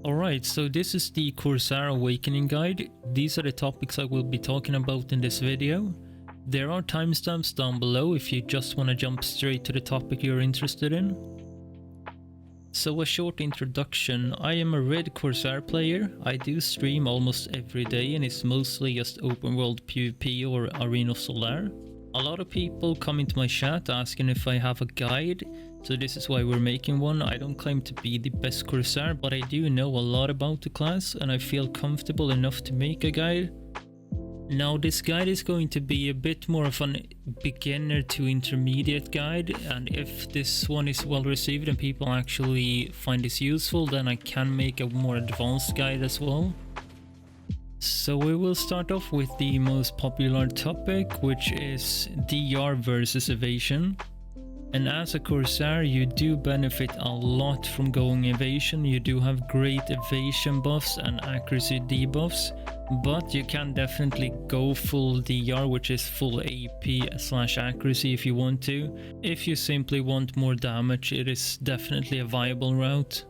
Alright, so this is the Corsair Awakening guide. These are the topics I will be talking about in this video. There are timestamps down below if you just want to jump straight to the topic you're interested in. So a short introduction. I am a red Corsair player. I do stream almost every day and it's mostly just open world PvP or Arena of Solar. A lot of people come into my chat asking if I have a guide, so this is why we're making one. I don't claim to be the best Corsair, but I do know a lot about the class and I feel comfortable enough to make a guide. Now this guide is going to be a bit more of a beginner to intermediate guide, and if this one is well received and people actually find this useful, then I can make a more advanced guide as well. So we will start off with the most popular topic, which is DR versus Evasion. And as a Corsair, you do benefit a lot from going Evasion. You do have great evasion buffs and accuracy debuffs, but you can definitely go full DR, which is full AP/accuracy if you want to. If you simply want more damage, it is definitely a viable route.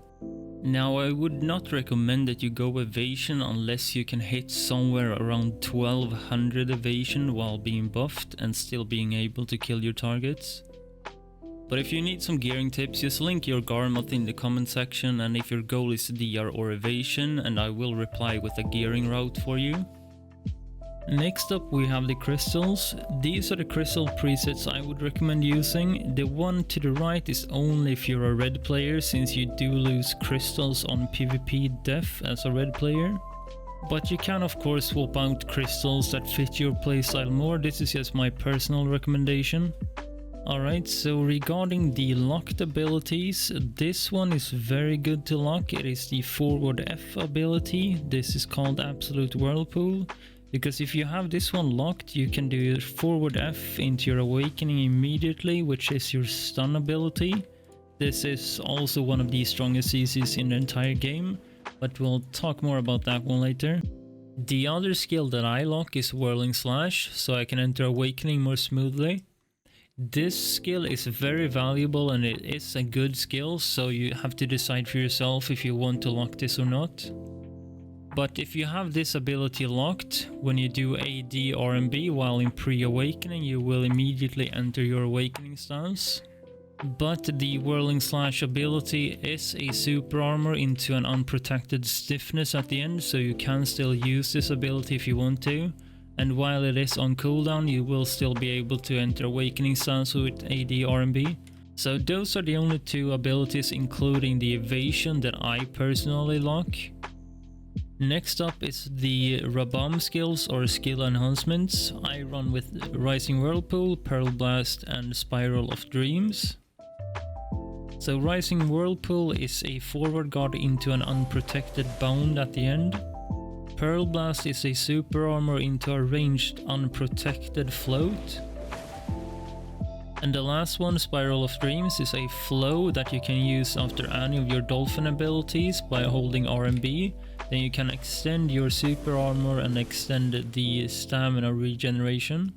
Now, I would not recommend that you go evasion unless you can hit somewhere around 1200 evasion while being buffed and still being able to kill your targets. But if you need some gearing tips, just link your Garmoth in the comment section, and if your goal is DR or evasion, and I will reply with a gearing route for you. Next up we have the crystals. These are the crystal presets I would recommend using. The one to the right is only if you're a red player, since you do lose crystals on PvP death as a red player. But you can of course swap out crystals that fit your playstyle more. This is just my personal recommendation. Alright, so regarding the locked abilities, this one is very good to lock. It is the forward F ability. This is called Absolute Whirlpool. Because if you have this one locked, you can do forward F into your Awakening immediately, which is your stun ability. This is also one of the strongest CCs in the entire game, but we'll talk more about that one later. The other skill that I lock is Whirling Slash, so I can enter Awakening more smoothly. This skill is very valuable and it is a good skill, so you have to decide for yourself if you want to lock this or not. But if you have this ability locked, when you do AD RMB while in pre-awakening, you will immediately enter your awakening stance. But the Whirling Slash ability is a super armor into an unprotected stiffness at the end, so you can still use this ability if you want to. And while it is on cooldown, you will still be able to enter awakening stance with AD RMB. So those are the only two abilities, including the evasion, that I personally lock. Next up is the Rabams skills or skill enhancements. I run with Rising Whirlpool, Pearl Blast and Spiral of Dreams. So Rising Whirlpool is a forward guard into an unprotected bound at the end. Pearl Blast is a super armor into a ranged unprotected float. And the last one, Spiral of Dreams, is a flow that you can use after any of your dolphin abilities by holding RMB. Then you can extend your super armor and extend the stamina regeneration.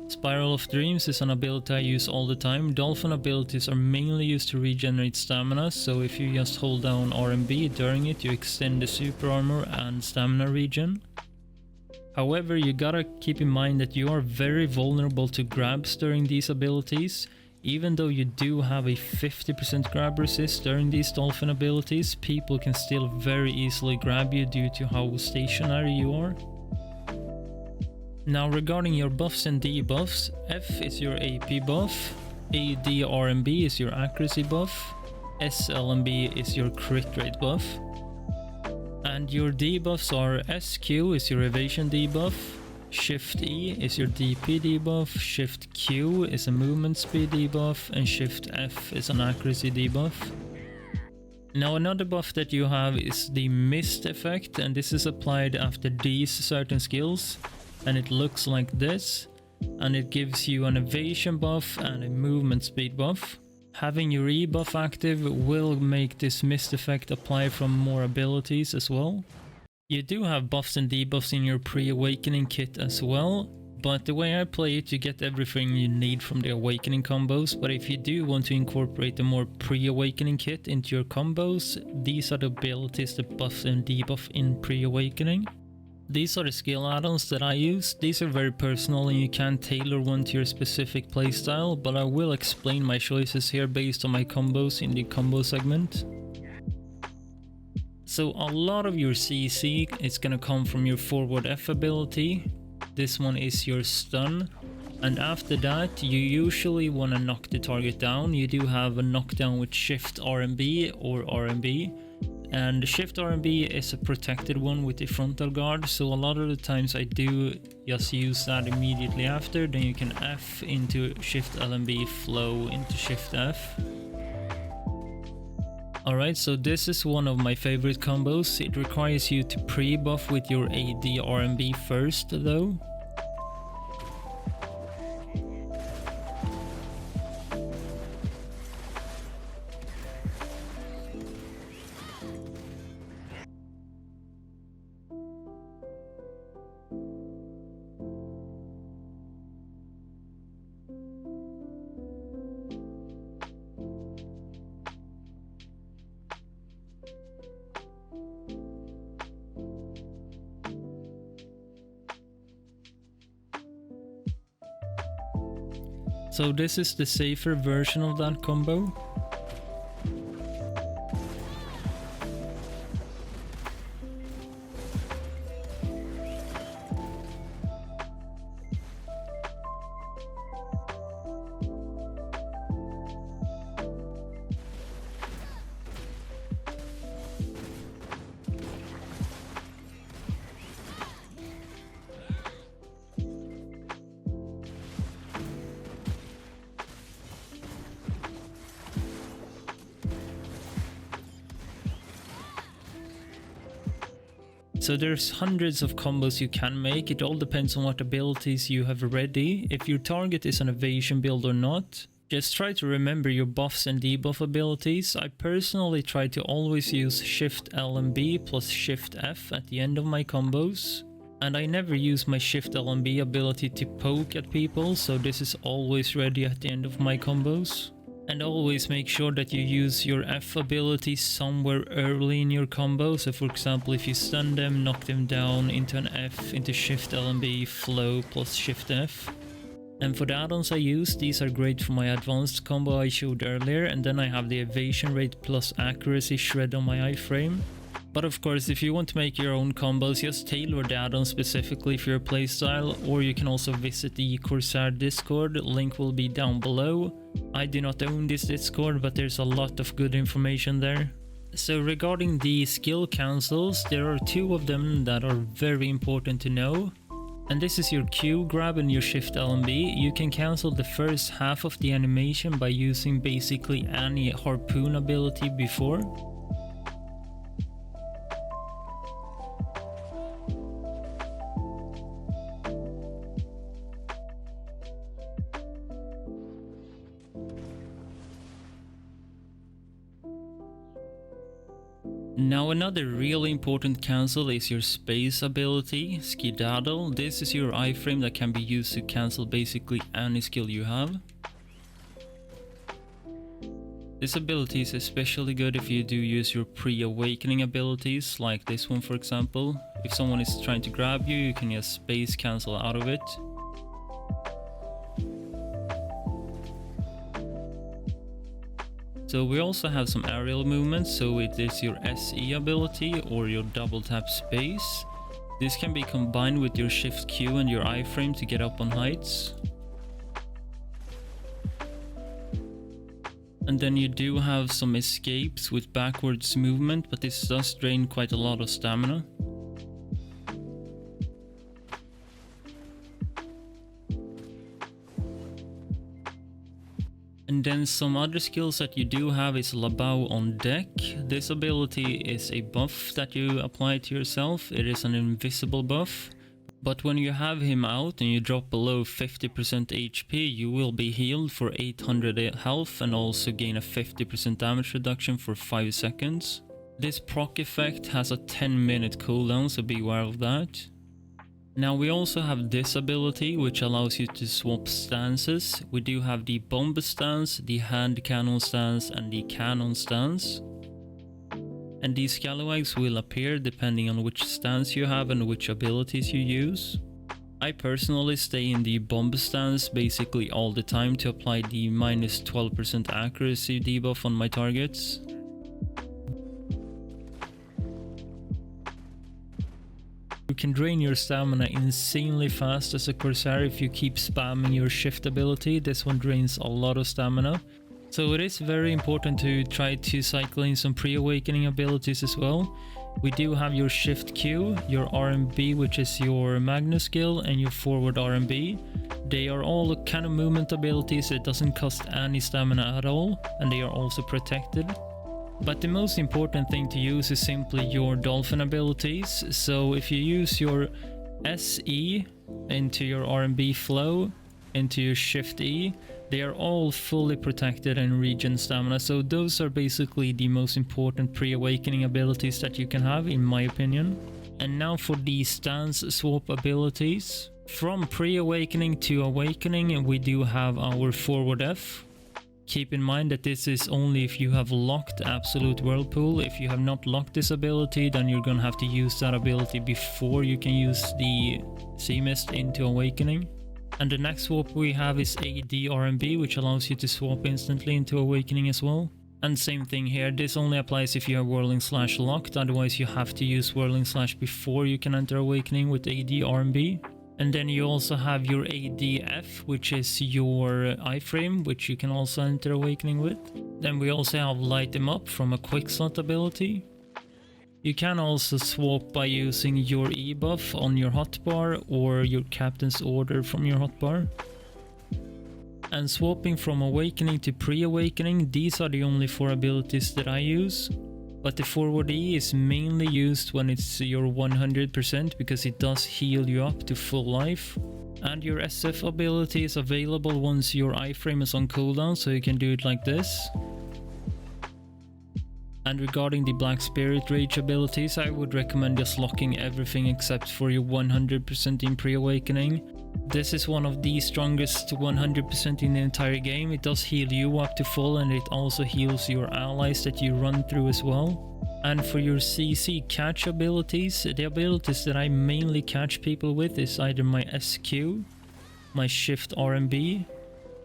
Spiral of Dreams is an ability I use all the time. Dolphin abilities are mainly used to regenerate stamina, so if you just hold down RMB during it, you extend the super armor and stamina regen. However, you gotta keep in mind that you are very vulnerable to grabs during these abilities. Even though you do have a 50% grab resist during these dolphin abilities, people can still very easily grab you due to how stationary you are. Now regarding your buffs and debuffs, F is your AP buff, AD RMB is your accuracy buff, SLMB is your crit rate buff. And your debuffs are SQ is your evasion debuff, Shift E is your DP debuff, Shift Q is a movement speed debuff, and Shift F is an accuracy debuff. Now another buff that you have is the Mist effect, and this is applied after these certain skills, and it looks like this, and it gives you an evasion buff and a movement speed buff. Having your E buff active will make this Mist effect apply from more abilities as well. You do have buffs and debuffs in your pre-awakening kit as well. But the way I play it, you get everything you need from the Awakening combos, but if you do want to incorporate a more pre-Awakening kit into your combos, these are the abilities that buff and debuff in pre-Awakening. These are the skill add-ons that I use. These are very personal and you can tailor one to your specific playstyle, but I will explain my choices here based on my combos in the combo segment. So a lot of your CC is gonna come from your forward F ability. This one is your stun. And after that, you usually want to knock the target down. You do have a knockdown with Shift RMB or RMB. And Shift RMB is a protected one with the frontal guard. So a lot of the times I do just use that immediately after. Then you can F into Shift LMB, flow into Shift F. Alright, so this is one of my favorite combos. It requires you to pre-buff with your AD RMB first though. So this is the safer version of that combo. So there's hundreds of combos you can make. It all depends on what abilities you have ready. If your target is an evasion build or not, just try to remember your buffs and debuff abilities. I personally try to always use Shift L and B plus Shift F at the end of my combos. And I never use my Shift L and B ability to poke at people, so this is always ready at the end of my combos. And always make sure that you use your F ability somewhere early in your combo. So for example, if you stun them, knock them down into an F, into Shift LMB, flow plus Shift F. And for the add-ons I use, these are great for my advanced combo I showed earlier. And then I have the evasion rate plus accuracy shred on my iframe. But of course, if you want to make your own combos, just tailor the add-on specifically for your playstyle, or you can also visit the Corsair Discord, link will be down below. I do not own this Discord, but there's a lot of good information there. So regarding the skill cancels, there are two of them that are very important to know. And this is your Q grab and your Shift LMB. You can cancel the first half of the animation by using basically any harpoon ability before. Now another really important cancel is your space ability, Skedaddle. This is your iframe that can be used to cancel basically any skill you have. This ability is especially good if you do use your pre-awakening abilities, like this one for example. If someone is trying to grab you, you can just space cancel out of it. So we also have some aerial movements, so it is your SE ability or your double tap space. This can be combined with your Shift Q and your iframe to get up on heights. And then you do have some escapes with backwards movement, but this does drain quite a lot of stamina. And then some other skills that you do have is Labao on deck. This ability is a buff that you apply to yourself. It is an invisible buff. But when you have him out and you drop below 50% HP, you will be healed for 800 health and also gain a 50% damage reduction for 5 seconds. This proc effect has a 10-minute cooldown, so be aware of that. Now we also have this ability which allows you to swap stances. We do have the bomb stance, the hand cannon stance and the cannon stance. And these scalawags will appear depending on which stance you have and which abilities you use. I personally stay in the bomb stance basically all the time to apply the minus 12% accuracy debuff on my targets. You can drain your stamina insanely fast as a Corsair if you keep spamming your shift ability. This one drains a lot of stamina. So it is very important to try to cycle in some pre-awakening abilities as well. We do have your shift Q, your RMB which is your Magnus skill, and your forward RMB. They are all kind of movement abilities. It doesn't cost any stamina at all, and they are also protected. But the most important thing to use is simply your dolphin abilities. So if you use your SE into your RMB flow, into your shift E, they are all fully protected and regen stamina. So those are basically the most important pre-awakening abilities that you can have, in my opinion. And now for the stance swap abilities. From pre-awakening to awakening, we do have our forward F. Keep in mind that this is only if you have locked Absolute Whirlpool. If you have not locked this ability, then you're gonna have to use that ability before you can use the Sea Mist into Awakening. And the next swap we have is AD RMB, which allows you to swap instantly into Awakening as well. And same thing here, this only applies if you have Whirling Slash locked, otherwise you have to use Whirling Slash before you can enter Awakening with AD RMB. And then you also have your ADF, which is your iframe, which you can also enter Awakening with. Then we also have Light Them Up from a quick slot ability. You can also swap by using your E buff on your hotbar or your Captain's Order from your hotbar. And swapping from Awakening to Pre-Awakening, these are the only 4 abilities that I use. But the forward E is mainly used when it's your 100% because it does heal you up to full life. And your SF ability is available once your iframe is on cooldown, so you can do it like this. And regarding the Black Spirit Rage abilities, I would recommend just locking everything except for your 100% in Pre-Awakening. This is one of the strongest 100% in the entire game. It does heal you up to full, and it also heals your allies that you run through as well. And for your CC catch abilities, the abilities that I mainly catch people with is either my SQ, my Shift RMB,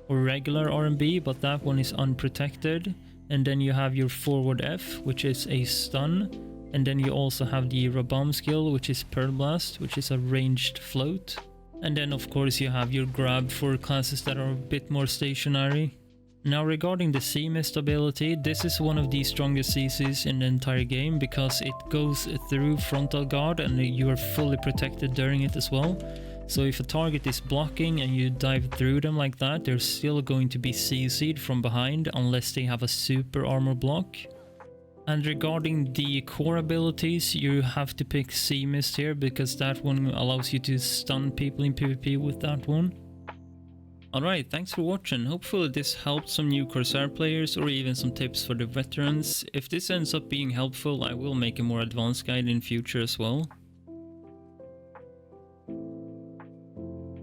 or regular RMB, but that one is unprotected. And then you have your forward F, which is a stun. And then you also have the Rabams skill, which is Pearl Blast, which is a ranged float. And then of course you have your grab for classes that are a bit more stationary. Now regarding the Sea Mist ability, this is one of the strongest CCs in the entire game because it goes through frontal guard and you are fully protected during it as well. So if a target is blocking and you dive through them like that, they're still going to be CC'd from behind unless they have a super armor block. And regarding the core abilities, you have to pick Sea Mist here because that one allows you to stun people in PvP with that one. Alright, thanks for watching. Hopefully this helped some new Corsair players or even some tips for the veterans. If this ends up being helpful, I will make a more advanced guide in future as well.